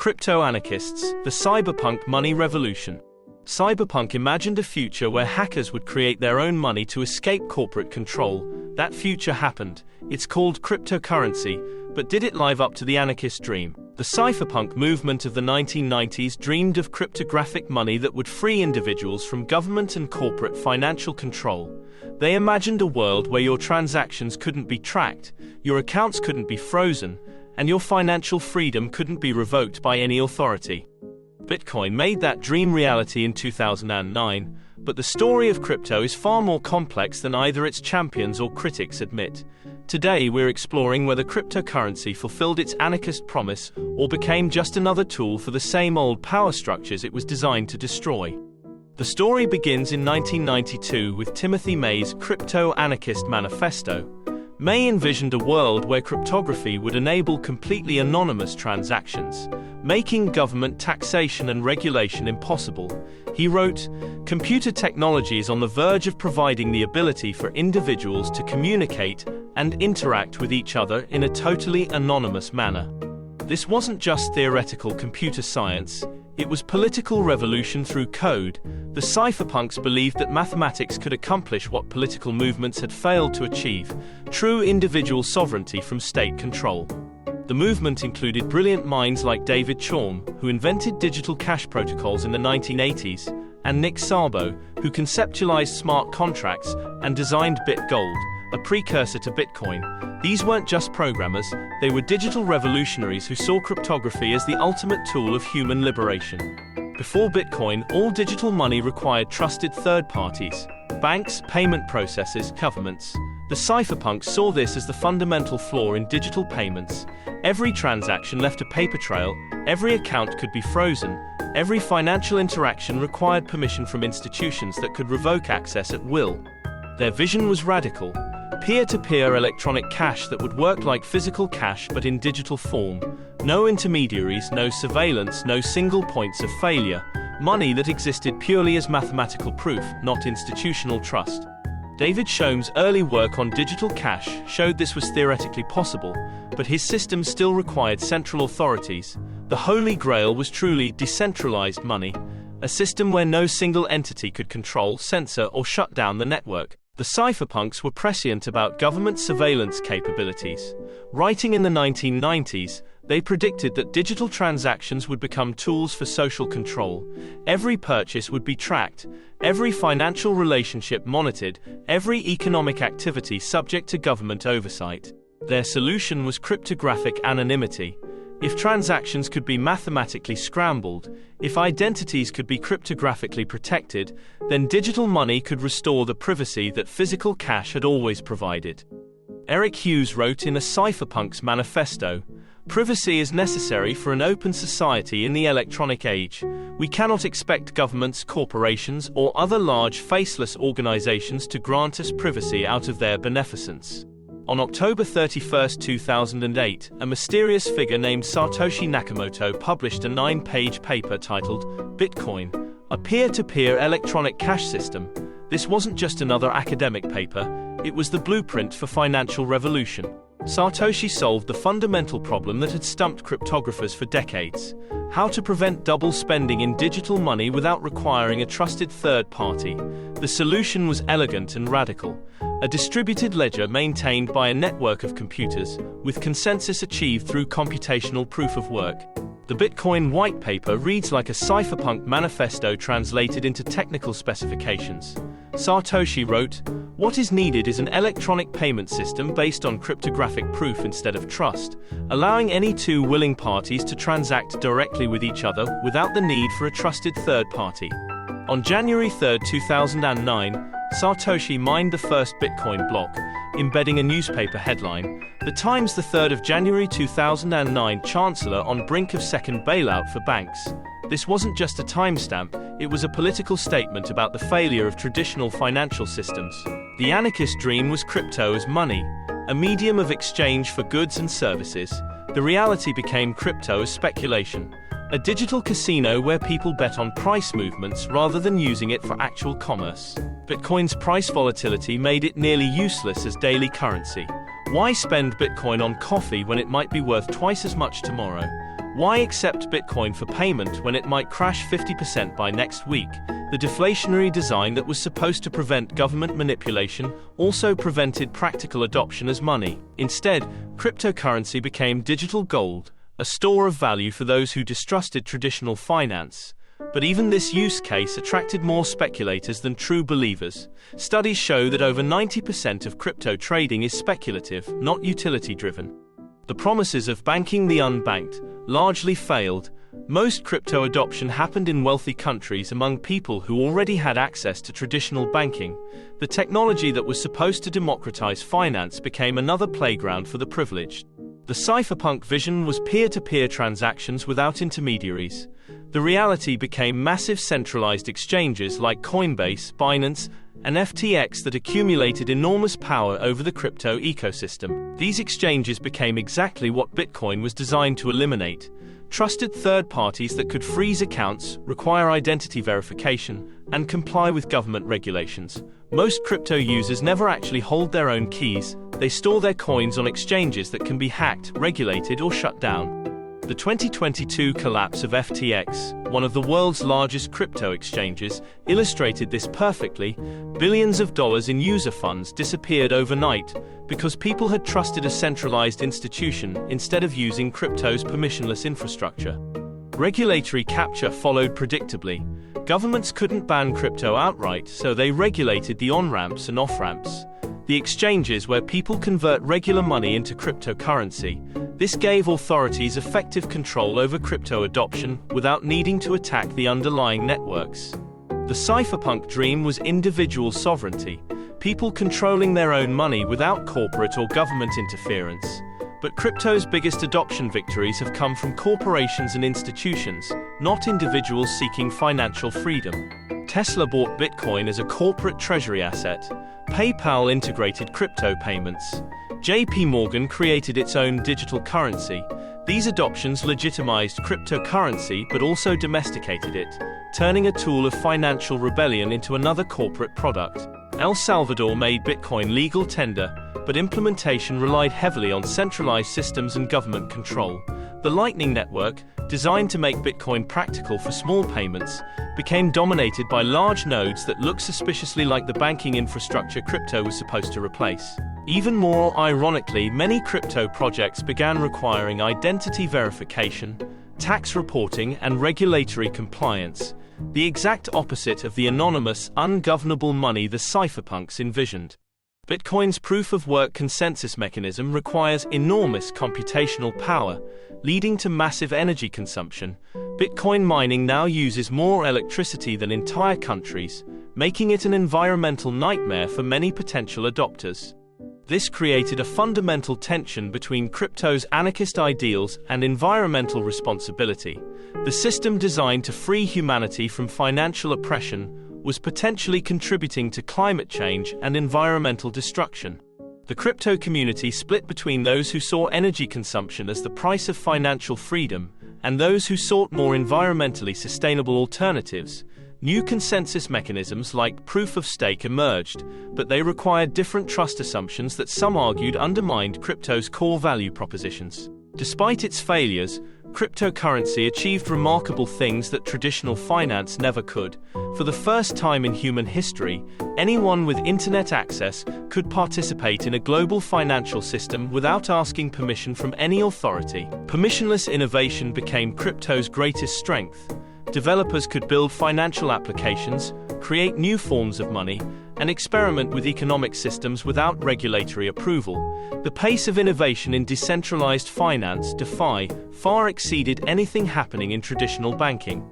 Crypto-anarchists, the cyberpunk money revolution. Cyberpunk imagined a future where hackers would create their own money to escape corporate control. That future happened. It's called cryptocurrency, but did it live up to the anarchist dream? The cypherpunk movement of the 1990s dreamed of cryptographic money that would free individuals from government and corporate financial control. They imagined a world where your transactions couldn't be tracked, your accounts couldn't be frozen, and your financial freedom couldn't be revoked by any authority. Bitcoin made that dream reality in 2009, but the story of crypto is far more complex than either its champions or critics admit. Today we're exploring whether cryptocurrency fulfilled its anarchist promise or became just another tool for the same old power structures it was designed to destroy. The story begins in 1992 with Timothy May's Crypto-Anarchist Manifesto. May envisioned a world where cryptography would enable completely anonymous transactions, making government taxation and regulation impossible. He wrote, "Computer technology is on the verge of providing the ability for individuals to communicate and interact with each other in a totally anonymous manner." This wasn't just theoretical computer science, it was political revolution through code. The cypherpunks believed that mathematics could accomplish what political movements had failed to achieve: true individual sovereignty from state control. The movement included brilliant minds like David Chaum, who invented digital cash protocols in the 1980s, and Nick Szabo, who conceptualized smart contracts and designed BitGold, a precursor to Bitcoin. These weren't just programmers, they were digital revolutionaries who saw cryptography as the ultimate tool of human liberation. Before Bitcoin, all digital money required trusted third parties: banks, payment processors, governments. The cypherpunks saw this as the fundamental flaw in digital payments. Every transaction left a paper trail, every account could be frozen, every financial interaction required permission from institutions that could revoke access at will. Their vision was radical: peer-to-peer electronic cash that would work like physical cash but in digital form. No intermediaries, no surveillance, no single points of failure. Money that existed purely as mathematical proof, not institutional trust. David Chaum's early work on digital cash showed this was theoretically possible, but his system still required central authorities. The Holy Grail was truly decentralized money, a system where no single entity could control, censor, or shut down the network. The cypherpunks were prescient about government surveillance capabilities. Writing in the 1990s, they predicted that digital transactions would become tools for social control. Every purchase would be tracked, every financial relationship monitored, every economic activity subject to government oversight. Their solution was cryptographic anonymity. If transactions could be mathematically scrambled, if identities could be cryptographically protected, then digital money could restore the privacy that physical cash had always provided. Eric Hughes wrote in a Cypherpunks manifesto, "Privacy is necessary for an open society in the electronic age. We cannot expect governments, corporations, or other large faceless organizations to grant us privacy out of their beneficence." On October 31, 2008, a mysterious figure named Satoshi Nakamoto published a 9-page paper titled Bitcoin, a peer-to-peer electronic cash system. This wasn't just another academic paper, it was the blueprint for financial revolution. Satoshi solved the fundamental problem that had stumped cryptographers for decades: how to prevent double spending in digital money without requiring a trusted third party. The solution was elegant and radical: a distributed ledger maintained by a network of computers, with consensus achieved through computational proof of work. The Bitcoin white paper reads like a cypherpunk manifesto translated into technical specifications. Satoshi wrote, "What is needed is an electronic payment system based on cryptographic proof instead of trust, allowing any two willing parties to transact directly with each other without the need for a trusted third party." On January 3, 2009, Satoshi mined the first Bitcoin block, embedding a newspaper headline, "The Times, the 3rd of January 2009, Chancellor on brink of second bailout for banks." This wasn't just a timestamp, it was a political statement about the failure of traditional financial systems. The anarchist dream was crypto as money, a medium of exchange for goods and services. The reality became crypto as speculation, a digital casino where people bet on price movements rather than using it for actual commerce. Bitcoin's price volatility made it nearly useless as daily currency. Why spend Bitcoin on coffee when it might be worth twice as much tomorrow? Why accept Bitcoin for payment when it might crash 50% by next week? The deflationary design that was supposed to prevent government manipulation also prevented practical adoption as money. Instead, cryptocurrency became digital gold, a store of value for those who distrusted traditional finance. But even this use case attracted more speculators than true believers. Studies show that over 90% of crypto trading is speculative, not utility-driven. The promises of banking the unbanked largely failed. Most crypto adoption happened in wealthy countries among people who already had access to traditional banking. The technology that was supposed to democratize finance became another playground for the privileged. The cypherpunk vision was peer-to-peer transactions without intermediaries. The reality became massive centralized exchanges like Coinbase, Binance, and FTX that accumulated enormous power over the crypto ecosystem. These exchanges became exactly what Bitcoin was designed to eliminate: trusted third parties that could freeze accounts, require identity verification, and comply with government regulations. Most crypto users never actually hold their own keys. They store their coins on exchanges that can be hacked, regulated, or shut down. The 2022 collapse of FTX, one of the world's largest crypto exchanges, illustrated this perfectly. Billions of dollars in user funds disappeared overnight because people had trusted a centralized institution instead of using crypto's permissionless infrastructure. Regulatory capture followed predictably. Governments couldn't ban crypto outright, so they regulated the on-ramps and off-ramps, the exchanges where people convert regular money into cryptocurrency. This gave authorities effective control over crypto adoption without needing to attack the underlying networks. The cypherpunk dream was individual sovereignty, people controlling their own money without corporate or government interference. But crypto's biggest adoption victories have come from corporations and institutions, not individuals seeking financial freedom. Tesla bought Bitcoin as a corporate treasury asset. PayPal integrated crypto payments. JP Morgan created its own digital currency. These adoptions legitimized cryptocurrency but also domesticated it, turning a tool of financial rebellion into another corporate product. El Salvador made Bitcoin legal tender, but implementation relied heavily on centralized systems and government control. The Lightning Network, designed to make Bitcoin practical for small payments, became dominated by large nodes that look suspiciously like the banking infrastructure crypto was supposed to replace. Even more ironically, many crypto projects began requiring identity verification, tax reporting, and regulatory compliance, the exact opposite of the anonymous, ungovernable money the cypherpunks envisioned. Bitcoin's proof-of-work consensus mechanism requires enormous computational power, leading to massive energy consumption. Bitcoin mining now uses more electricity than entire countries, making it an environmental nightmare for many potential adopters. This created a fundamental tension between crypto's anarchist ideals and environmental responsibility. The system designed to free humanity from financial oppression was potentially contributing to climate change and environmental destruction. The crypto community split between those who saw energy consumption as the price of financial freedom and those who sought more environmentally sustainable alternatives. New consensus mechanisms like proof of stake emerged, but they required different trust assumptions that some argued undermined crypto's core value propositions. Despite its failures, cryptocurrency achieved remarkable things that traditional finance never could. For the first time in human history, anyone with internet access could participate in a global financial system without asking permission from any authority. Permissionless innovation became crypto's greatest strength. Developers could build financial applications, create new forms of money, and experiment with economic systems without regulatory approval. The pace of innovation in decentralized finance, DeFi, far exceeded anything happening in traditional banking.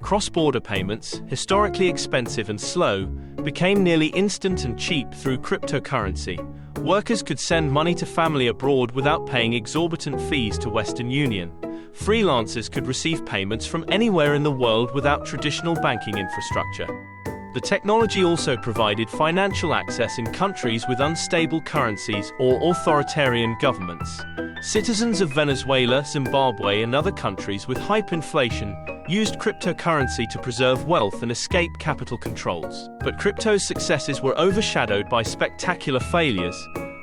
Cross-border payments, historically expensive and slow, became nearly instant and cheap through cryptocurrency. Workers could send money to family abroad without paying exorbitant fees to Western Union. Freelancers could receive payments from anywhere in the world without traditional banking infrastructure. The technology also provided financial access in countries with unstable currencies or authoritarian governments. Citizens of Venezuela, Zimbabwe, and other countries with hyperinflation used cryptocurrency to preserve wealth and escape capital controls. But crypto's successes were overshadowed by spectacular failures.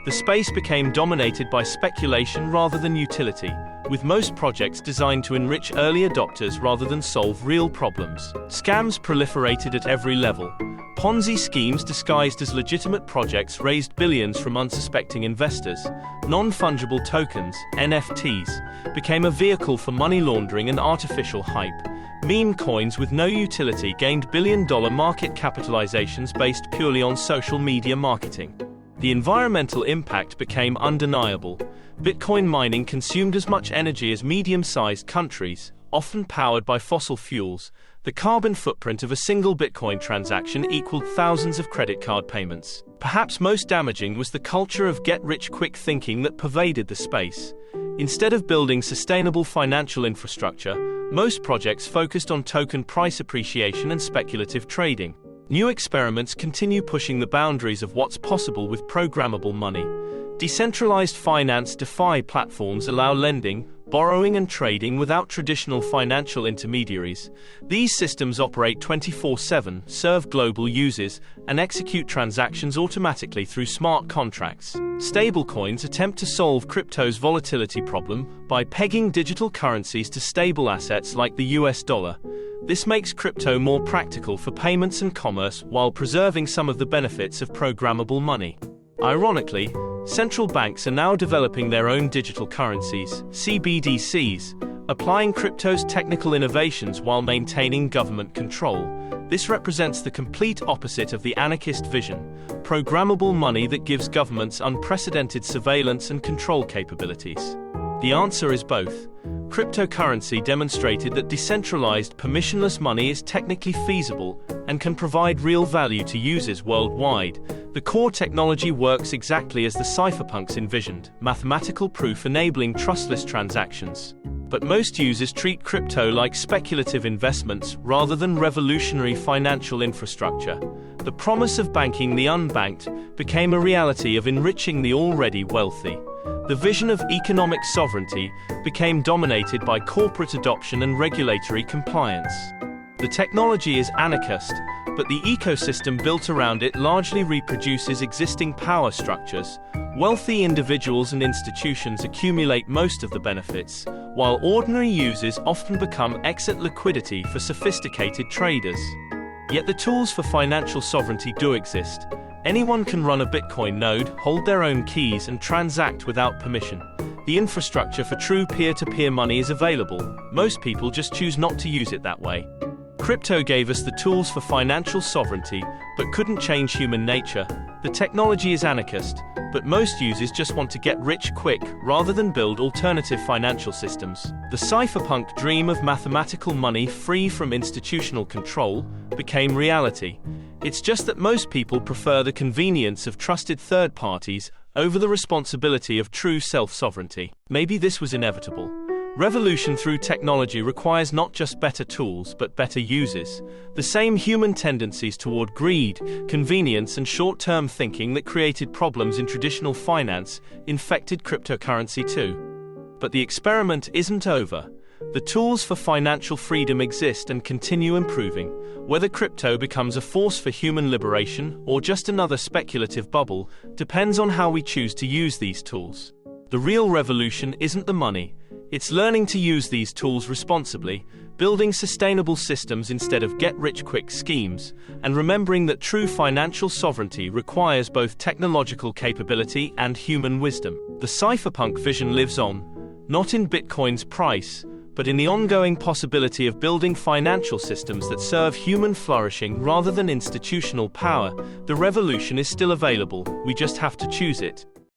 The space became dominated by speculation rather than utility. with most projects designed to enrich early adopters rather than solve real problems. Scams proliferated at every level. Ponzi schemes disguised as legitimate projects raised billions from unsuspecting investors. Non-fungible tokens, NFTs, became a vehicle for money laundering and artificial hype. Meme coins with no utility gained billion-dollar market capitalizations based purely on social media marketing. The environmental impact became undeniable. Bitcoin mining consumed as much energy as medium-sized countries, often powered by fossil fuels. The carbon footprint of a single Bitcoin transaction equaled thousands of credit card payments. Perhaps most damaging was the culture of get-rich-quick thinking that pervaded the space. Instead of building sustainable financial infrastructure, most projects focused on token price appreciation and speculative trading. New experiments continue pushing the boundaries of what's possible with programmable money. Decentralized finance DeFi platforms allow lending, borrowing and trading without traditional financial intermediaries. These systems operate 24/7, serve global users, and execute transactions automatically through smart contracts. Stablecoins attempt to solve crypto's volatility problem by pegging digital currencies to stable assets like the US dollar. This makes crypto more practical for payments and commerce while preserving some of the benefits of programmable money. Ironically, central banks are now developing their own digital currencies, CBDCs, applying crypto's technical innovations while maintaining government control. This represents the complete opposite of the anarchist vision: programmable money that gives governments unprecedented surveillance and control capabilities. The answer is both. Cryptocurrency demonstrated that decentralized, permissionless money is technically feasible and can provide real value to users worldwide. The core technology works exactly as the cypherpunks envisioned, mathematical proof enabling trustless transactions. But most users treat crypto like speculative investments rather than revolutionary financial infrastructure. The promise of banking the unbanked became a reality of enriching the already wealthy. The vision of economic sovereignty became dominated by corporate adoption and regulatory compliance. The technology is anarchist, but the ecosystem built around it largely reproduces existing power structures. Wealthy individuals and institutions accumulate most of the benefits, while ordinary users often become exit liquidity for sophisticated traders. Yet the tools for financial sovereignty do exist. Anyone can run a Bitcoin node, hold their own keys, and transact without permission. The infrastructure for true peer-to-peer money is available. Most people just choose not to use it that way. Crypto gave us the tools for financial sovereignty, but couldn't change human nature. The technology is anarchist, but most users just want to get rich quick rather than build alternative financial systems. The cypherpunk dream of mathematical money free from institutional control became reality. It's just that most people prefer the convenience of trusted third parties over the responsibility of true self-sovereignty. Maybe this was inevitable. Revolution through technology requires not just better tools, but better users. The same human tendencies toward greed, convenience, and short-term thinking that created problems in traditional finance infected cryptocurrency too. But the experiment isn't over. The tools for financial freedom exist and continue improving. Whether crypto becomes a force for human liberation or just another speculative bubble depends on how we choose to use these tools. The real revolution isn't the money. It's learning to use these tools responsibly, building sustainable systems instead of get-rich-quick schemes, and remembering that true financial sovereignty requires both technological capability and human wisdom. The cypherpunk vision lives on, not in Bitcoin's price, but in the ongoing possibility of building financial systems that serve human flourishing rather than institutional power. The revolution is still available, we just have to choose it.